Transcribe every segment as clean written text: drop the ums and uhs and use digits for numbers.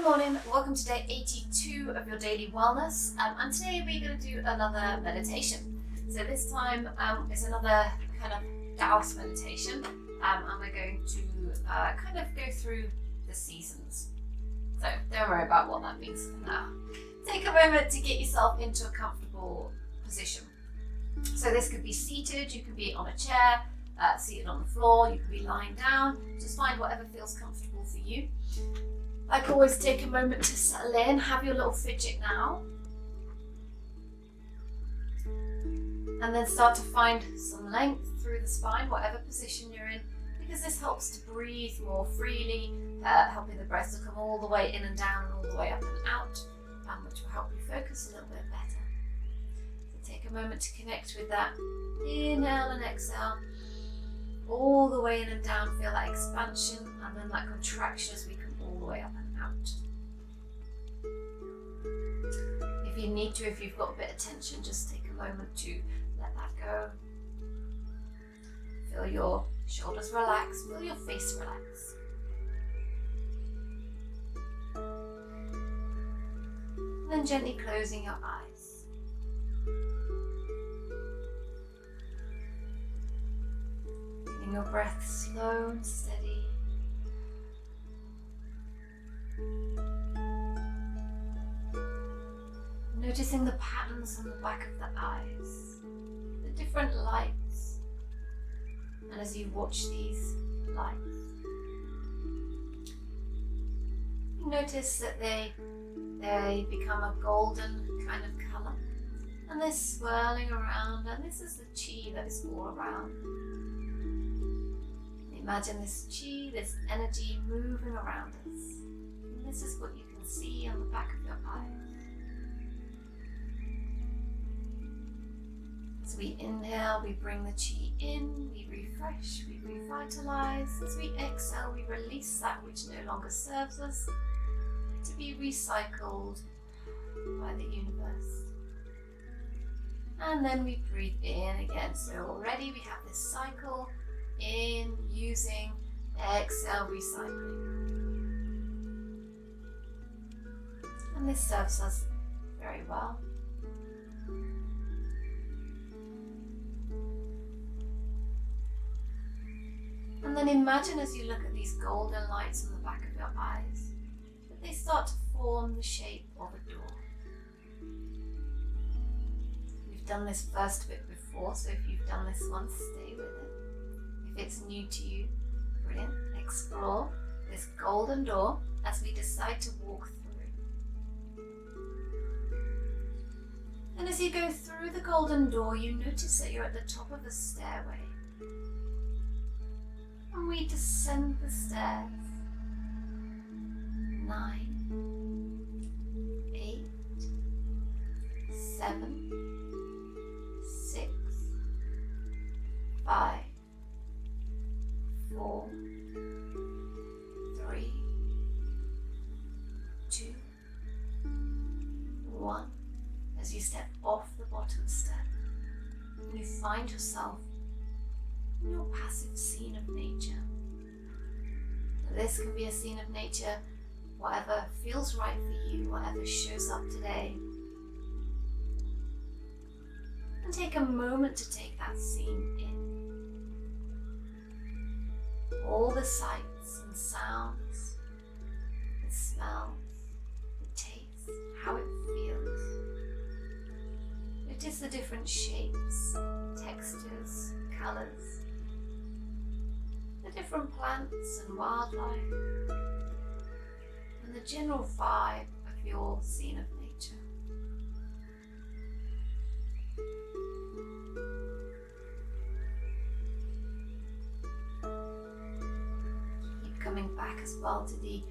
Good morning, welcome to day 82 of your daily wellness, and today we're going to do another meditation. So this time it's another kind of Daoist meditation, and we're going to kind of go through the seasons. So don't worry about what that means for now. Take a moment to get yourself into a comfortable position. So this could be seated, you can be on a chair, seated on the floor, you can be lying down. Just find whatever feels comfortable for you. Like always, take a moment to settle in, have your little fidget now. And then start to find some length through the spine, whatever position you're in, because this helps to breathe more freely, helping the breath to come all the way in and down and all the way up and out, which will help you focus a little bit better. So take a moment to connect with that. Inhale and exhale, all the way in and down, feel that expansion and then that contraction as we come all the way up and out. If you need to, if you've got a bit of tension, just take a moment to let that go. Feel your shoulders relax, feel your face relax. And then gently closing your eyes. Feeling your breath slow and steady. Noticing the patterns on the back of the eyes, the different lights, and as you watch these lights, you notice that they become a golden kind of colour, and they're swirling around, and this is the chi that is all around. Imagine this chi, this energy moving around us, and this is what you can see on the back of your eyes. As we inhale, we bring the chi in, we refresh, we revitalize. As we exhale, we release that which no longer serves us to be recycled by the universe. And then we breathe in again. So already we have this cycle, in, using, exhale, recycling. And this serves us very well. And then imagine as you look at these golden lights on the back of your eyes, that they start to form the shape of a door. We've done this first bit before, so if you've done this once, stay with it. If it's new to you, brilliant, explore this golden door as we decide to walk through. And as you go through the golden door, you notice that you're at the top of a stairway. And we descend the stairs. 9, 8, 7, 6, 5, 4, 3, 2, 1. As you step off the bottom step, you find yourself in your passive scene of nature. Now, this can be a scene of nature, whatever feels right for you, whatever shows up today. And take a moment to take that scene in. All the sights and sounds, the smells, the taste, how it feels. Notice the different shapes, textures, colours, the different plants and wildlife, and the general vibe of your scene of nature. Keep coming back as well to the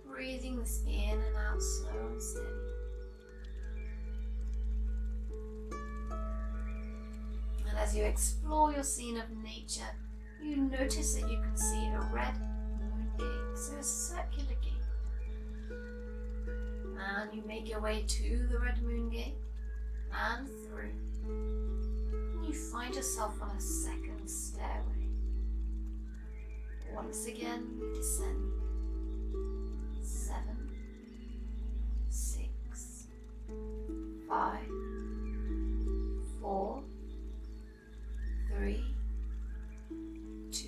breathing this in and out slow and steady. And as you explore your scene of nature, you notice that you can see a red moon gate, so a circular gate. And you make your way to the red moon gate and through. And you find yourself on a second stairway. Once again, we descend. 7, 5, 4, 3, 2,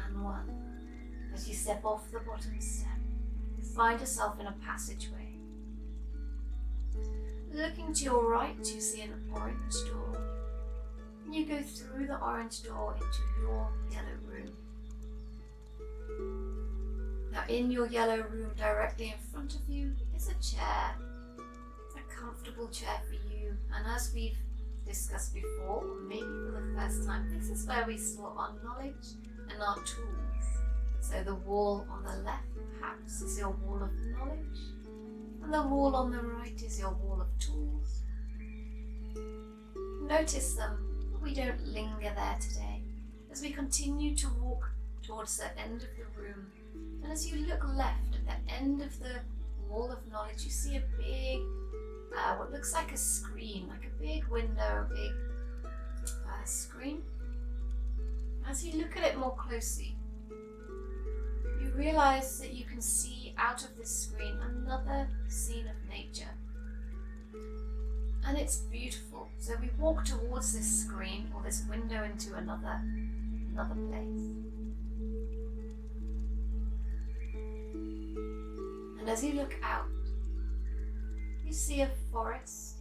and 1. As you step off the bottom step, you find yourself in a passageway. Looking to your right, you see an orange door. And you go through the orange door into your yellow room. Now in your yellow room, directly in front of you is a chair. A comfortable chair for you. And as we've discussed before, or maybe for the first time, this is where we store our knowledge and our tools. So the wall on the left perhaps is your wall of knowledge, and the wall on the right is your wall of tools. Notice them, but we don't linger there today, as we continue to walk towards the end of the room. And as you look left at the end of the wall of knowledge, you see a big, what looks like a screen, like a big window, a big screen. As you look at it more closely, you realize that you can see out of this screen another scene of nature. And it's beautiful. So we walk towards this screen or this window into another place. And as you look out, you see a forest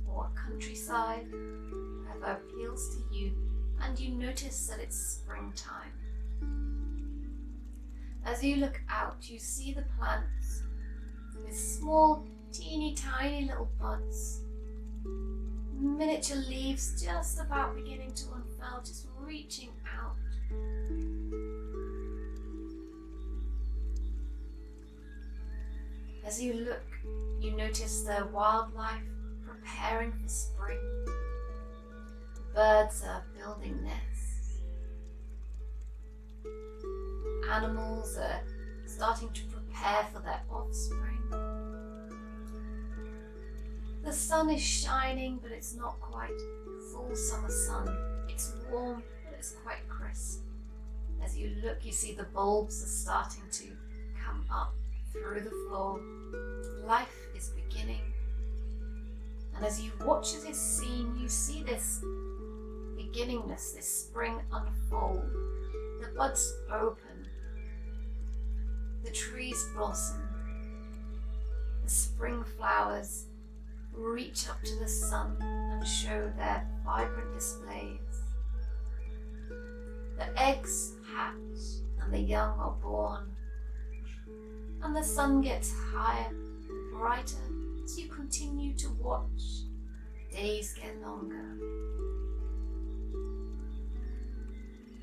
or a countryside, whatever appeals to you, and you notice that it's springtime. As you look out, you see the plants with small, teeny tiny little buds, miniature leaves just about beginning to unfurl, just reaching out. As you look, you notice the wildlife preparing for spring. The birds are building nests. Animals are starting to prepare for their offspring. The sun is shining, but it's not quite full summer sun. It's warm, but it's quite crisp. As you look, you see the bulbs are starting to come up through the floor. Life is beginning. And as you watch this scene, you see this beginningness, this spring unfold. The buds open. The trees blossom. The spring flowers reach up to the sun and show their vibrant displays. The eggs hatch and the young are born. And the sun gets higher and brighter as you continue to watch. Days get longer.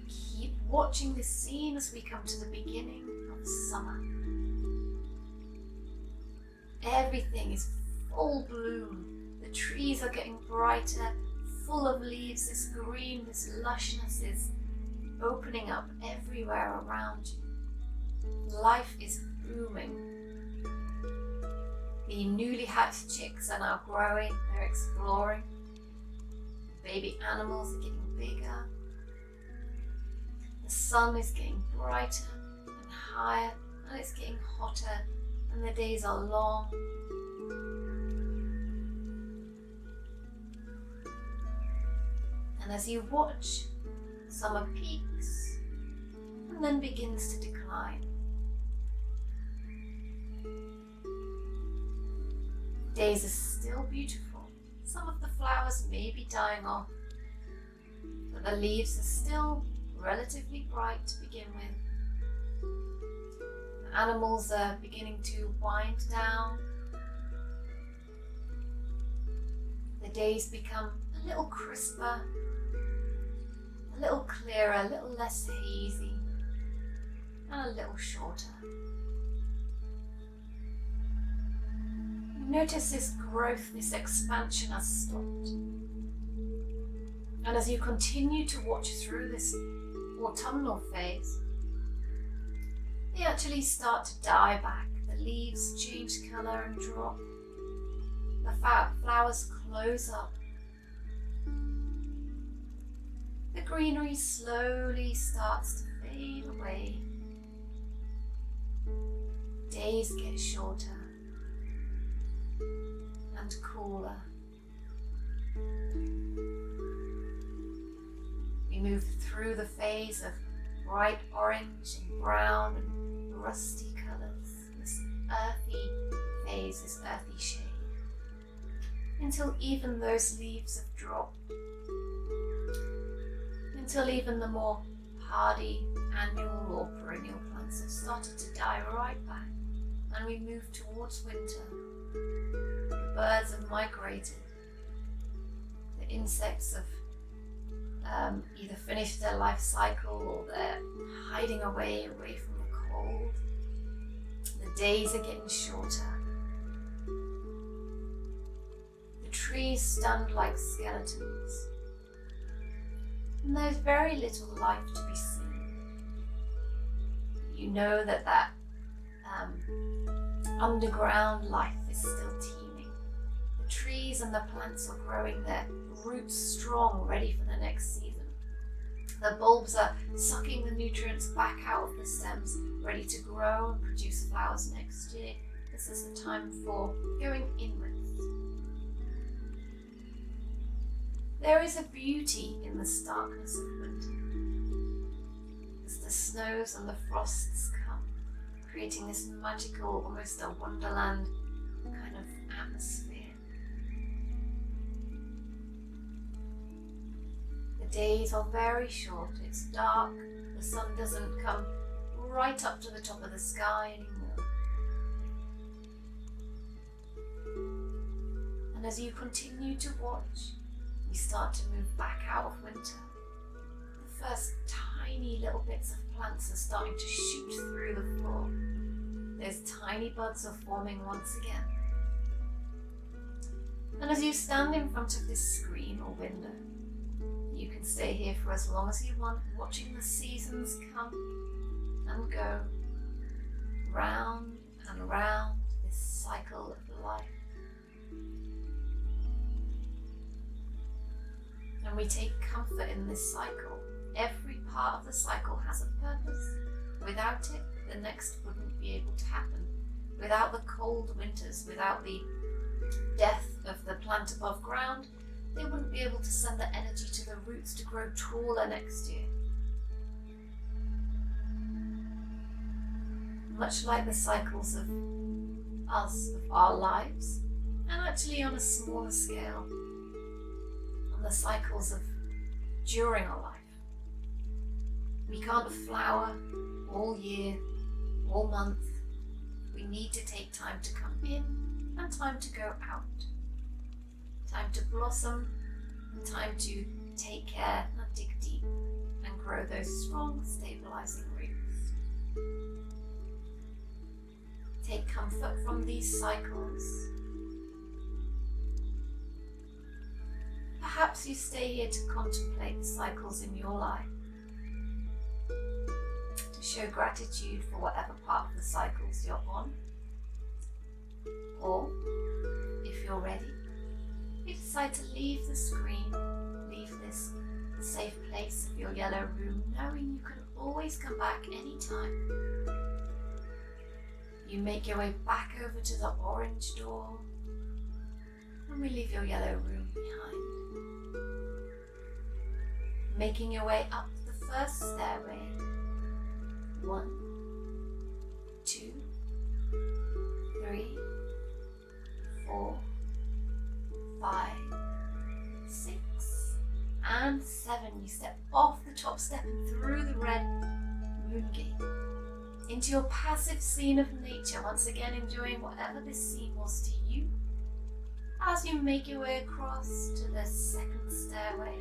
Keep watching this scene as we come to the beginning of summer. Everything is full bloom. The trees are getting brighter, full of leaves. This green, this lushness is opening up everywhere around you. Life is booming. The newly hatched chicks are now growing, they're exploring. Baby animals are getting bigger. The sun is getting brighter and higher, and it's getting hotter, and the days are long. And as you watch, summer peaks and then begins to decline. Days are still beautiful. Some of the flowers may be dying off, but the leaves are still relatively bright to begin with. The animals are beginning to wind down. The days become a little crisper, a little clearer, a little less hazy, and a little shorter. Notice this growth, this expansion has stopped. And as you continue to watch through this autumnal phase, they actually start to die back. The leaves change colour and drop. The flowers close up. The greenery slowly starts to fade away. Days get shorter. and cooler. We move through the phase of bright orange and brown and rusty colours, this earthy phase, this earthy shade, until even those leaves have dropped, until even the more hardy annual or perennial plants have started to die right back, and we move towards winter. The birds have migrated, the insects have either finished their life cycle or they're hiding away from the cold. The days are getting shorter. The trees stand like skeletons, and there's very little life to be seen. You know that underground life is still teeming. The trees and the plants are growing, their roots strong, ready for the next season. The bulbs are sucking the nutrients back out of the stems, ready to grow and produce flowers next year. This is the time for going inwards. There is a beauty in the starkness of winter, as the snows and the frosts come, creating this magical, almost a wonderland kind of atmosphere. The days are very short, it's dark, the sun doesn't come right up to the top of the sky anymore. And as you continue to watch, we start to move back out of winter. The first tiny little bits of plants are starting to shoot through the floor. Those tiny buds are forming once again. And as you stand in front of this screen or window, you can stay here for as long as you want, watching the seasons come and go, round and round this cycle of life. And we take comfort in this cycle. Every part of the cycle has a purpose. Without it, the next wouldn't be able to happen. Without the cold winters, without the death of the plant above ground, they wouldn't be able to send the energy to the roots to grow taller next year. Much like the cycles of us, of our lives, and actually on a smaller scale, on the cycles of during our life. We can't flower all year, all month. We need to take time to come in and time to go out. Time to blossom and time to take care and dig deep and grow those strong, stabilizing roots. Take comfort from these cycles. Perhaps you stay here to contemplate the cycles in your life, to show gratitude for whatever part of the cycles you're on. Or, if you're ready, you decide to leave the screen, leave this safe place of your yellow room, knowing you can always come back anytime. You make your way back over to the orange door, and we leave your yellow room behind. Making your way up the first stairway. 1, 2, 3, 4, 5, 6, and 7. You step off the top step and through the red moon gate into your passive scene of nature, once again enjoying whatever this scene was to you as you make your way across to the second stairway.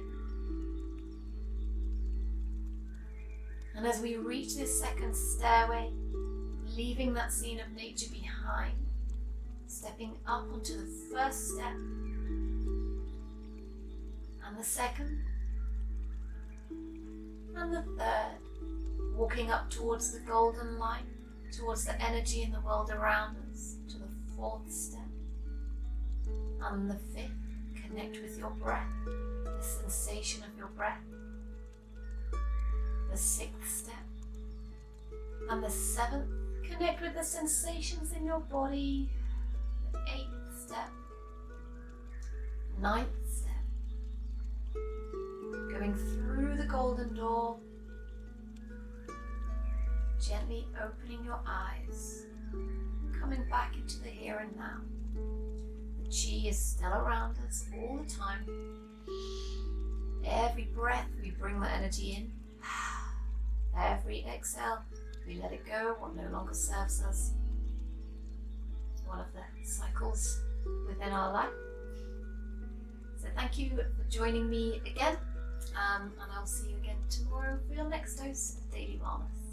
And as we reach this second stairway, leaving that scene of nature behind, stepping up onto the first step, and the second, and the third, walking up towards the golden light, towards the energy in the world around us, to the fourth step, and the fifth, connect with your breath, the sensation of your breath, the sixth step, and the seventh, connect with the sensations in your body, the eighth step, Ninth step. Going through the golden door, gently opening your eyes, coming back into the here and now. The chi is still around us all the time. Every breath we bring that energy in. Every exhale we let it go, what no longer serves us. It's one of the cycles within our life. So thank you for joining me again, and I'll see you again tomorrow for your next dose of Daily Wellness.